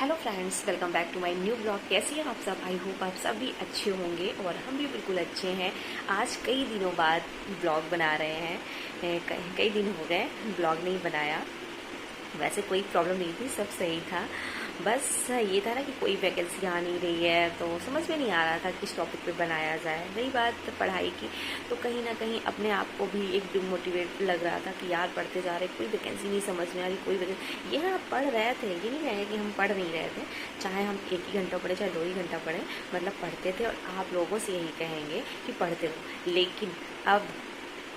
Hello friends, welcome back to my new blog. कैसी हैं आप सब? आई होप आप सब भी अच्छे होंगे और हम भी बिल्कुल अच्छे हैं। आज कई दिनों बाद ब्लॉग बना रहे हैं। कई दिन हो गए ब्लॉग नहीं बनाया। वैसे कोई प्रॉब्लम नहीं थी, सब सही था। बस ये था ना कि कोई वैकेंसी आ नहीं रही है, तो समझ में नहीं आ रहा था किस टॉपिक पे बनाया जाए। रही बात पढ़ाई की, तो कहीं ना कहीं अपने आप को भी एक डिमोटिवेट लग रहा था कि यार पढ़ते जा रहे, कोई वैकेंसी नहीं समझ में आ रही, कोई वैकेंसी। ये हाँ, पढ़ रहे थे, ये नहीं है कि हम पढ़ नहीं रहे थे। चाहे हम 1 ही घंटा पढ़े, चाहे 2 ही घंटा पढ़े, मतलब पढ़ते थे। और आप लोगों से यही कहेंगे कि पढ़ते रहो, लेकिन अब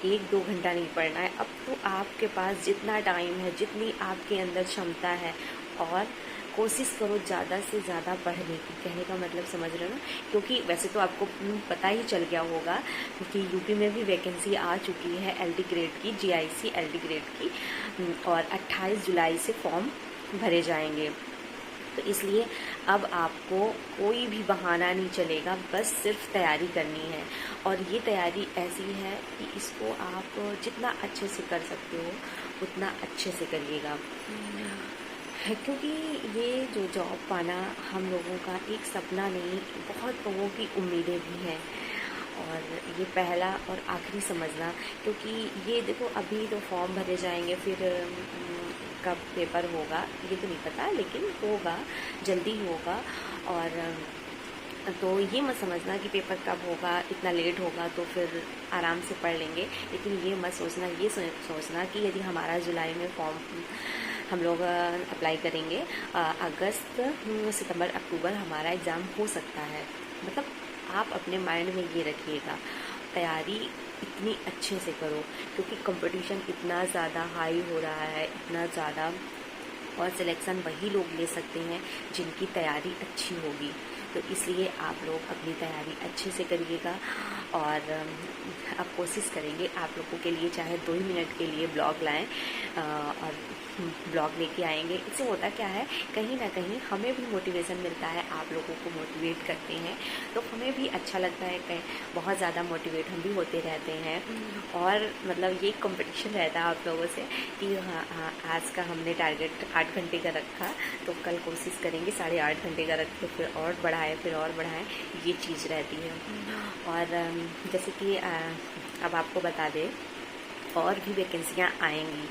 1-2 घंटा नहीं पढ़ना है। अब तो आपके पास जितना टाइम है, जितनी आपके अंदर क्षमता है, और कोशिश करो ज़्यादा से ज़्यादा पढ़ने की। कहने का मतलब समझ रहे हो ना? क्योंकि वैसे तो आपको पता ही चल गया होगा कि यूपी में भी वैकेंसी आ चुकी है एलडी ग्रेड की, जीआईसी एलडी ग्रेड की, और 28 जुलाई से फॉर्म भरे जाएंगे। तो इसलिए अब आपको कोई भी बहाना नहीं चलेगा, बस सिर्फ तैयारी करनी है। और ये तैयारी ऐसी है कि इसको आप जितना अच्छे से कर सकते हो उतना अच्छे से करिएगा, क्योंकि ये जो जॉब पाना हम लोगों का एक सपना नहीं, बहुत लोगों की उम्मीदें भी हैं। और ये पहला और आखिरी समझना, क्योंकि ये देखो अभी तो फॉर्म भरे जाएंगे, फिर कब पेपर होगा ये तो नहीं पता, लेकिन होगा, जल्दी ही होगा। और तो ये मत समझना कि पेपर कब होगा, इतना लेट होगा तो फिर आराम से पढ़ लेंगे। लेकिन ये मत सोचना, ये सोचना कि यदि हमारा जुलाई में फॉर्म हम लोग अप्लाई करेंगे, अगस्त, सितंबर, अक्टूबर हमारा एग्ज़ाम हो सकता है। मतलब आप अपने माइंड में ये रखिएगा, तैयारी इतनी अच्छे से करो, क्योंकि कंपटीशन इतना ज़्यादा हाई हो रहा है, इतना ज़्यादा। और सिलेक्शन वही लोग ले सकते हैं जिनकी तैयारी अच्छी होगी। तो इसलिए आप लोग अपनी तैयारी अच्छे से करिएगा। और अब कोशिश करेंगे आप लोगों के लिए, चाहे 2 ही मिनट के लिए ब्लॉग लाएं, और ब्लॉग लेके आएंगे। इससे होता क्या है, कहीं ना कहीं हमें भी मोटिवेशन मिलता है, आप लोगों को मोटिवेट करते हैं तो हमें भी अच्छा लगता है। कहीं बहुत ज़्यादा मोटिवेट हम भी होते रहते हैं। और मतलब ये कंपटीशन रहता है आप लोगों से कि हाँ, आज का हमने टारगेट 8 घंटे का रखा, तो कल कोशिश करेंगे 8.5 घंटे का रख के फिर और बढ़ाएं, फिर और बढ़ाएं। ये चीज़ रहती है। और जैसे कि अब आपको बता दें, और भी वैकेंसियाँ आएंगी।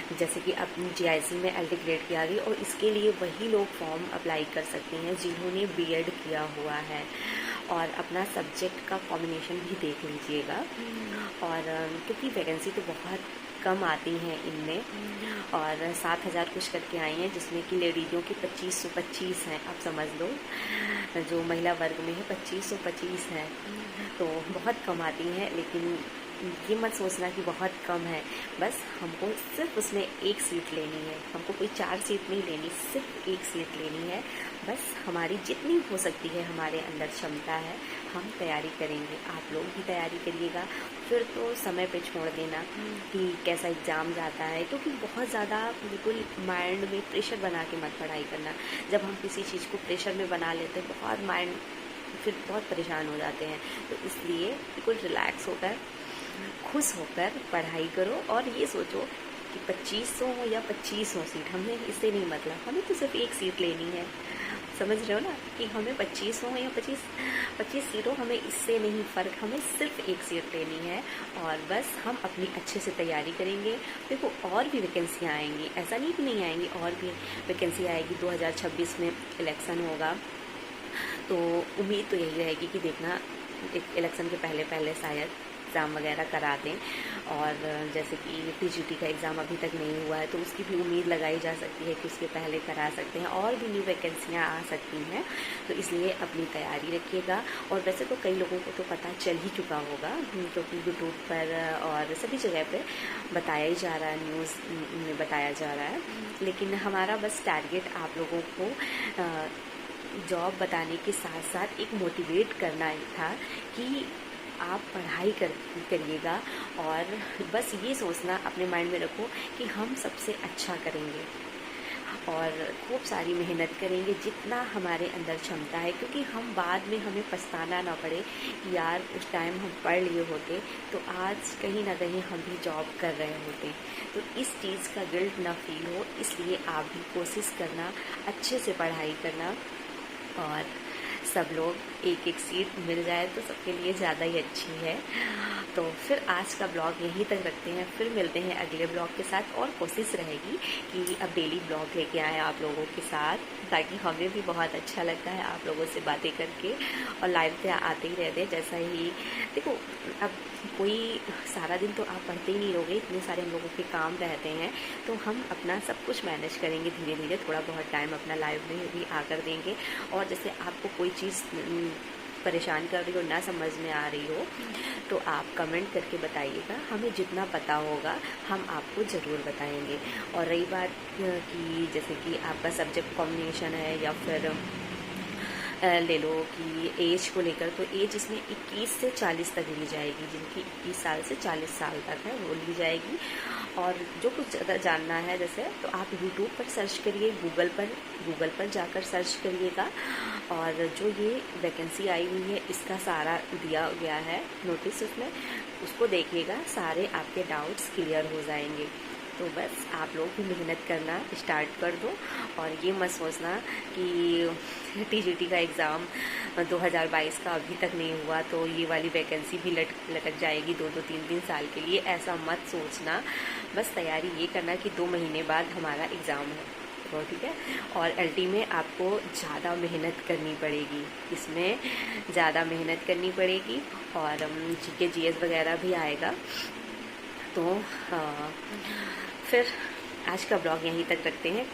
जैसे कि अपनी जीआईसी में एलडी ग्रेड की आ गई, और इसके लिए वही लोग फॉर्म अप्लाई कर सकते हैं जिन्होंने बीएड किया हुआ है। और अपना सब्जेक्ट का कॉम्बिनेशन भी देख लीजिएगा। और क्योंकि वैकेंसी तो बहुत कम आती हैं इनमें, और 7,000 कुछ करके आई हैं, जिसमें कि लेडीज़ों की 2525 हैं। आप समझ लो, जो महिला वर्ग में है 2525 हैं, तो बहुत कम आती हैं। लेकिन ये मत सोचना कि बहुत कम है, बस हमको सिर्फ उसमें 1 सीट लेनी है। हमको कोई 4 सीट नहीं लेनी, सिर्फ 1 सीट लेनी है। बस हमारी जितनी हो सकती है, हमारे अंदर क्षमता है, हम तैयारी करेंगे। आप लोग भी तैयारी करिएगा। फिर तो समय पे छोड़ देना कि कैसा एग्ज़ाम जाता है, क्योंकि बहुत ज़्यादा बिल्कुल माइंड में प्रेशर बना के मत पढ़ाई करना। जब हम किसी चीज़ को प्रेशर में बना लेते हैं, बहुत माइंड फिर बहुत परेशान हो जाते हैं। तो इसलिए बिल्कुल रिलैक्स होकर, खुश होकर पढ़ाई करो। और ये सोचो कि 2500 हो या 2500 सीट, हमें इससे नहीं मतलब, हमें तो सिर्फ 1 सीट लेनी है। समझ रहे हो ना कि हमें 2500 हो या 25 सीट हो, हमें इससे नहीं फ़र्क, हमें सिर्फ 1 सीट लेनी है। और बस हम अपनी अच्छे से तैयारी करेंगे। देखो और भी वैकेंसियाँ आएंगी, ऐसा नहीं कि नहीं आएंगी, और भी वैकेंसी आएगी। 2026 में इलेक्शन होगा, तो उम्मीद तो यही रहेगी कि देखना एक इलेक्शन के पहले पहले शायद एग्ज़ाम वगैरह करा दें। और जैसे कि टीजीटी का एग्ज़ाम अभी तक नहीं हुआ है, तो उसकी भी उम्मीद लगाई जा सकती है कि उसके पहले करा सकते हैं, और भी न्यू वैकेंसियाँ आ सकती हैं। तो इसलिए अपनी तैयारी रखिएगा। और वैसे तो कई लोगों को तो पता चल ही चुका होगा, क्योंकि यूट्यूब पर और सभी जगह पे बताया ही जा रहा है, न्यूज़ में बताया जा रहा है। लेकिन हमारा बस टारगेट आप लोगों को जॉब बताने के साथ साथ एक मोटिवेट करना ही था कि आप पढ़ाई करिएगा। और बस ये सोचना अपने माइंड में रखो कि हम सबसे अच्छा करेंगे। और खूब सारी मेहनत करेंगे जितना हमारे अंदर क्षमता है, क्योंकि हम बाद में हमें पछताना ना पड़े कि यार उस टाइम हम पढ़ लिए होते तो आज कहीं ना कहीं हम भी जॉब कर रहे होते। तो इस चीज़ का गिल्ट ना फील हो, इसलिए आप भी कोशिश करना, अच्छे से पढ़ाई करना, और सब लोग एक एक सीट मिल जाए तो सबके लिए ज़्यादा ही अच्छी है। तो फिर आज का ब्लॉग यहीं तक रखते हैं, फिर मिलते हैं अगले ब्लॉग के साथ, और कोशिश रहेगी कि अब डेली ब्लॉग लेके आएँ आप लोगों के साथ, ताकि हमें भी बहुत अच्छा लगता है आप लोगों से बातें करके, और लाइव पे आते ही रहते हैं। जैसा ही देखो, अब कोई सारा दिन तो आप पढ़ते ही नहीं रहोगे, इतने सारे हम लोगों के काम रहते हैं, तो हम अपना सब कुछ मैनेज करेंगे धीरे धीरे, थोड़ा बहुत टाइम अपना लाइव में भी आकर देंगे। और जैसे आपको कोई चीज़ परेशान कर रही हो, ना समझ में आ रही हो, तो आप कमेंट करके बताइएगा, हमें जितना पता होगा हम आपको ज़रूर बताएंगे। और रही बात कि जैसे कि आपका सब्जेक्ट कॉम्बिनेशन है या फिर ले लो कि एज को लेकर, तो एज इसमें 21 से 40 तक ली जाएगी, जिनकी 21 साल से 40 साल तक है वो ली जाएगी। और जो कुछ ज़्यादा जानना है जैसे, तो आप यूट्यूब पर सर्च करिए, गूगल पर जाकर सर्च करिएगा, और जो ये वैकेंसी आई हुई है इसका सारा दिया गया है नोटिस, उसमें उसको देखिएगा, सारे आपके डाउट्स क्लियर हो जाएंगे। तो बस आप लोग भी मेहनत करना स्टार्ट कर दो, और ये मत सोचना कि टीजीटी का एग्ज़ाम 2022 का अभी तक नहीं हुआ तो ये वाली वैकेंसी भी लटक जाएगी 2-2 3-3 साल के लिए, ऐसा मत सोचना। बस तैयारी ये करना कि 2 महीने बाद हमारा एग्ज़ाम है, तो ठीक है। और एलटी में आपको ज़्यादा मेहनत करनी पड़ेगी, इसमें ज़्यादा मेहनत करनी पड़ेगी, और जीके जीएस वगैरह भी आएगा। तो फिर आज का ब्लॉग यहीं तक रखते हैं,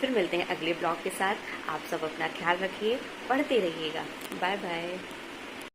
फिर मिलते हैं अगले ब्लॉग के साथ। आप सब अपना ख्याल रखिए, पढ़ते रहिएगा। Bye bye.